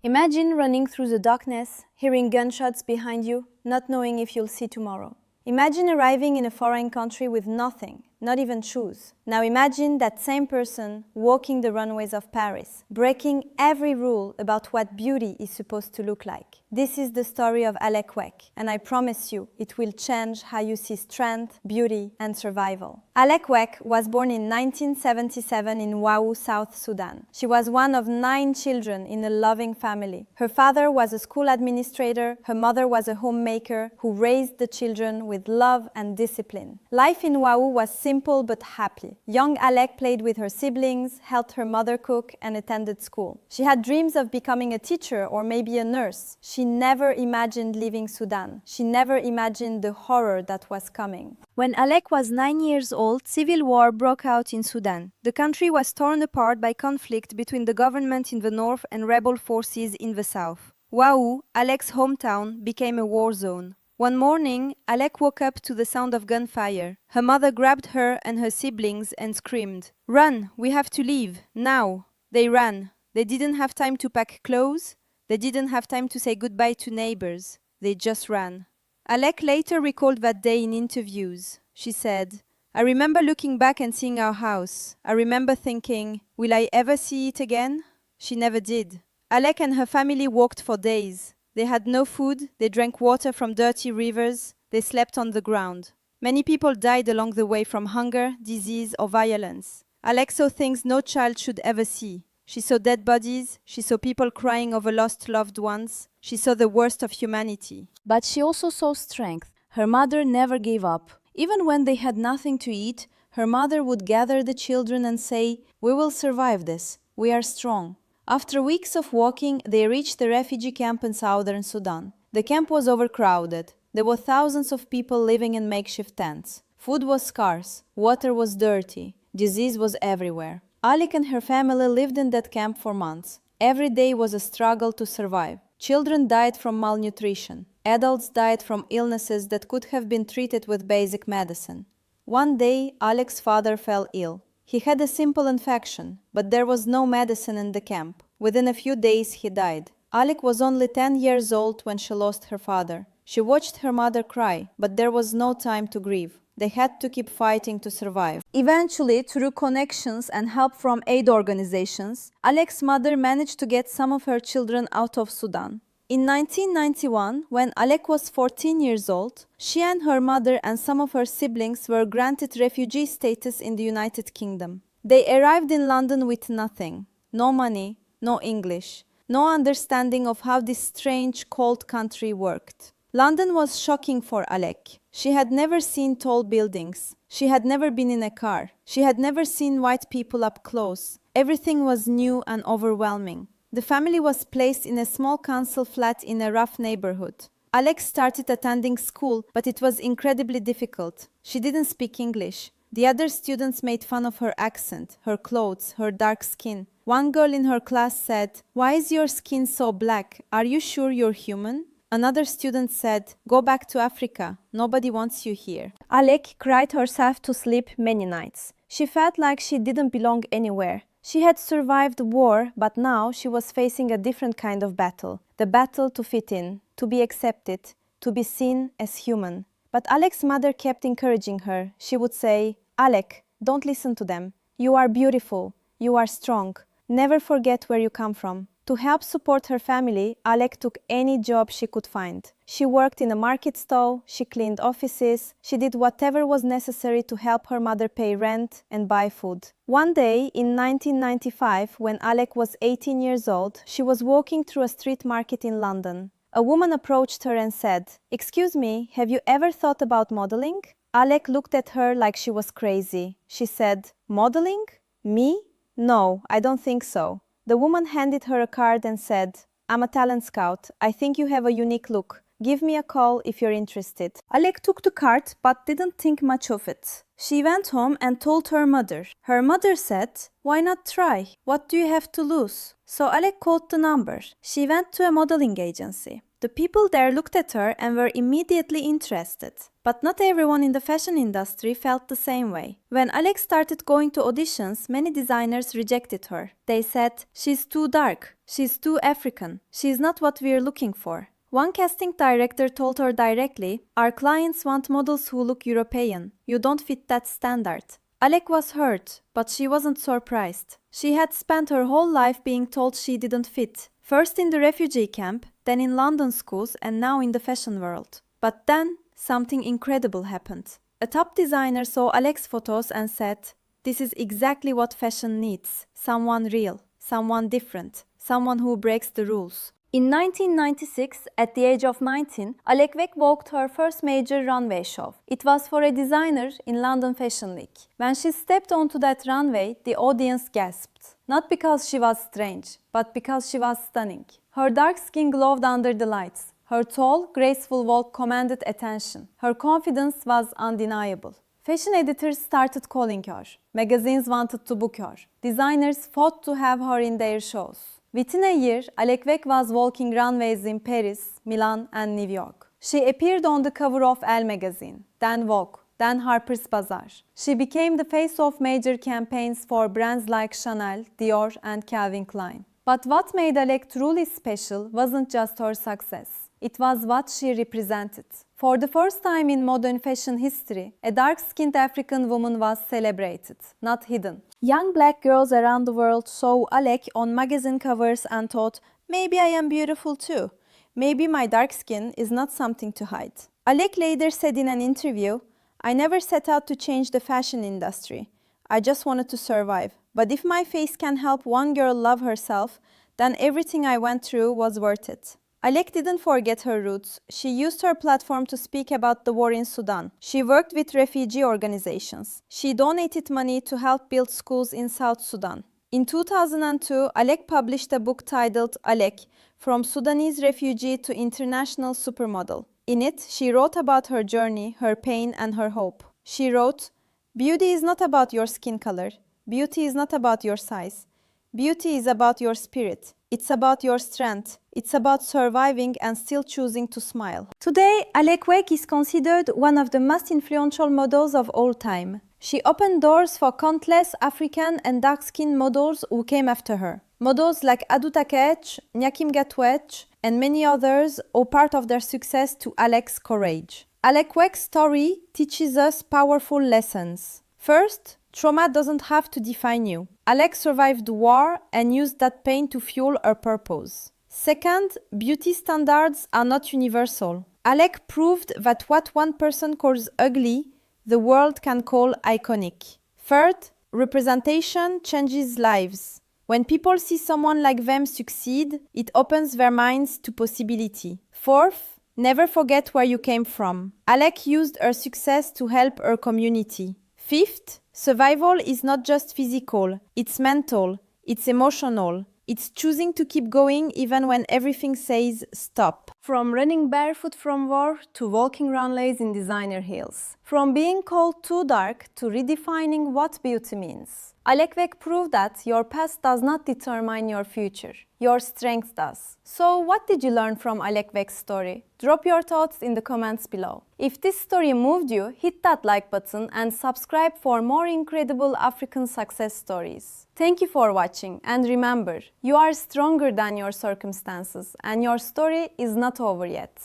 Imagine running through the darkness, hearing gunshots behind you, not knowing if you'll see tomorrow. Imagine arriving in a foreign country with nothing, not even shoes. Now imagine that same person walking the runways of Paris, breaking every rule about what beauty is supposed to look like. This is the story of Alek Wek, and I promise you, it will change how you see strength, beauty, and survival. Alek Wek was born in 1977 in Wau, South Sudan. She was one of 9 children in a loving family. Her father was a school administrator, her mother was a homemaker who raised the children with love and discipline. Life in Wau was simple but happy. Young Alek played with her siblings, helped her mother cook, and attended school. She had dreams of becoming a teacher or maybe a nurse. She never imagined leaving Sudan. She never imagined the horror that was coming. When Alek was 9 years old, civil war broke out in Sudan. The country was torn apart by conflict between the government in the north and rebel forces in the south. Wau, Alek's hometown, became a war zone. One morning, Alek woke up to the sound of gunfire. Her mother grabbed her and her siblings and screamed, "Run! We have to leave! Now!" They ran. They didn't have time to pack clothes. They didn't have time to say goodbye to neighbors. They just ran. Alek later recalled that day in interviews. She said, "I remember looking back and seeing our house. I remember thinking, will I ever see it again?" She never did. Alek and her family walked for days. They had no food, they drank water from dirty rivers, they slept on the ground. Many people died along the way from hunger, disease, or violence. Alek saw things no child should ever see. She saw dead bodies, she saw people crying over lost loved ones, she saw the worst of humanity. But she also saw strength. Her mother never gave up. Even when they had nothing to eat, her mother would gather the children and say, "We will survive this. We are strong." After weeks of walking, they reached the refugee camp in southern Sudan. The camp was overcrowded. There were thousands of people living in makeshift tents. Food was scarce, water was dirty, disease was everywhere. Alek and her family lived in that camp for months. Every day was a struggle to survive. Children died from malnutrition. Adults died from illnesses that could have been treated with basic medicine. One day, Alek's father fell ill. He had a simple infection, but there was no medicine in the camp. Within a few days, he died. Alek was only 10 years old when she lost her father. She watched her mother cry, but there was no time to grieve. They had to keep fighting to survive. Eventually, through connections and help from aid organizations, Alek's mother managed to get some of her children out of Sudan. In 1991, when Alek was 14 years old, she and her mother and some of her siblings were granted refugee status in the United Kingdom. They arrived in London with nothing, no money, no English, no understanding of how this strange, cold country worked. London was shocking for Alek. She had never seen tall buildings. She had never been in a car. She had never seen white people up close. Everything was new and overwhelming. The family was placed in a small council flat in a rough neighborhood. Alek started attending school, but it was incredibly difficult. She didn't speak English. The other students made fun of her accent, her clothes, her dark skin. One girl in her class said, "Why is your skin so black? Are you sure you're human?" Another student said, "Go back to Africa. Nobody wants you here." Alek cried herself to sleep many nights. She felt like she didn't belong anywhere. She had survived war, but now she was facing a different kind of battle. The battle to fit in, to be accepted, to be seen as human. But Alek's mother kept encouraging her. She would say, "Alek, don't listen to them. You are beautiful. You are strong. Never forget where you come from." To help support her family, Alek took any job she could find. She worked in a market stall, she cleaned offices, she did whatever was necessary to help her mother pay rent and buy food. One day, in 1995, when Alek was 18 years old, she was walking through a street market in London. A woman approached her and said, "Excuse me, have you ever thought about modeling?" Alek looked at her like she was crazy. She said, "Modeling? Me? No, I don't think so." The woman handed her a card and said, "I'm a talent scout. I think you have a unique look. Give me a call if you're interested." Alek took the card but didn't think much of it. She went home and told her mother. Her mother said, "Why not try? What do you have to lose?" So Alek called the number. She went to a modeling agency. The people there looked at her and were immediately interested. But not everyone in the fashion industry felt the same way. When Alek started going to auditions, many designers rejected her. They said, "She's too dark, she's too African, she's not what we're looking for." One casting director told her directly, "Our clients want models who look European. You don't fit that standard." Alek was hurt, but she wasn't surprised. She had spent her whole life being told she didn't fit. First in the refugee camp, then in London schools, and now in the fashion world. But then, something incredible happened. A top designer saw Alek's photos and said, "This is exactly what fashion needs. Someone real, someone different, someone who breaks the rules." In 1996, at the age of 19, Alek Wek walked her first major runway show. It was for a designer in London Fashion Week. When she stepped onto that runway, the audience gasped. Not because she was strange, but because she was stunning. Her dark skin glowed under the lights. Her tall, graceful walk commanded attention. Her confidence was undeniable. Fashion editors started calling her. Magazines wanted to book her. Designers fought to have her in their shows. Within a year, Alek Wek was walking runways in Paris, Milan, and New York. She appeared on the cover of Elle magazine, then Vogue, then Harper's Bazaar. She became the face of major campaigns for brands like Chanel, Dior, and Calvin Klein. But what made Alek truly special wasn't just her success. It was what she represented. For the first time in modern fashion history, a dark-skinned African woman was celebrated, not hidden. Young black girls around the world saw Alek on magazine covers and thought, "Maybe I am beautiful too. Maybe my dark skin is not something to hide." Alek later said in an interview, "I never set out to change the fashion industry. I just wanted to survive. But if my face can help one girl love herself, then everything I went through was worth it." Alek didn't forget her roots. She used her platform to speak about the war in Sudan. She worked with refugee organizations. She donated money to help build schools in South Sudan. In 2002, Alek published a book titled Alek, From Sudanese Refugee to International Supermodel. In it, she wrote about her journey, her pain, and her hope. She wrote, "Beauty is not about your skin color. Beauty is not about your size. Beauty is about your spirit. It's about your strength. It's about surviving and still choosing to smile." Today, Alek Wek is considered one of the most influential models of all time. She opened doors for countless African and dark-skinned models who came after her. Models like Adu Takech, Nyakim Gatwech, and many others owe part of their success to Alek's courage. Alek Wek's story teaches us powerful lessons. First, trauma doesn't have to define you. Alek survived war and used that pain to fuel her purpose. Second, beauty standards are not universal. Alek proved that what one person calls ugly, the world can call iconic. Third, representation changes lives. When people see someone like them succeed, it opens their minds to possibility. Fourth, never forget where you came from. Alek used her success to help her community. Fifth, survival is not just physical, it's mental, it's emotional. It's choosing to keep going even when everything says stop. From running barefoot from war to walking runways in designer heels. From being called too dark to redefining what beauty means. Alek Wek proved that your past does not determine your future. Your strength does. So what did you learn from Alek Wek's story? Drop your thoughts in the comments below. If this story moved you, hit that like button and subscribe for more incredible African success stories. Thank you for watching, and remember, you are stronger than your circumstances and your story is not over yet.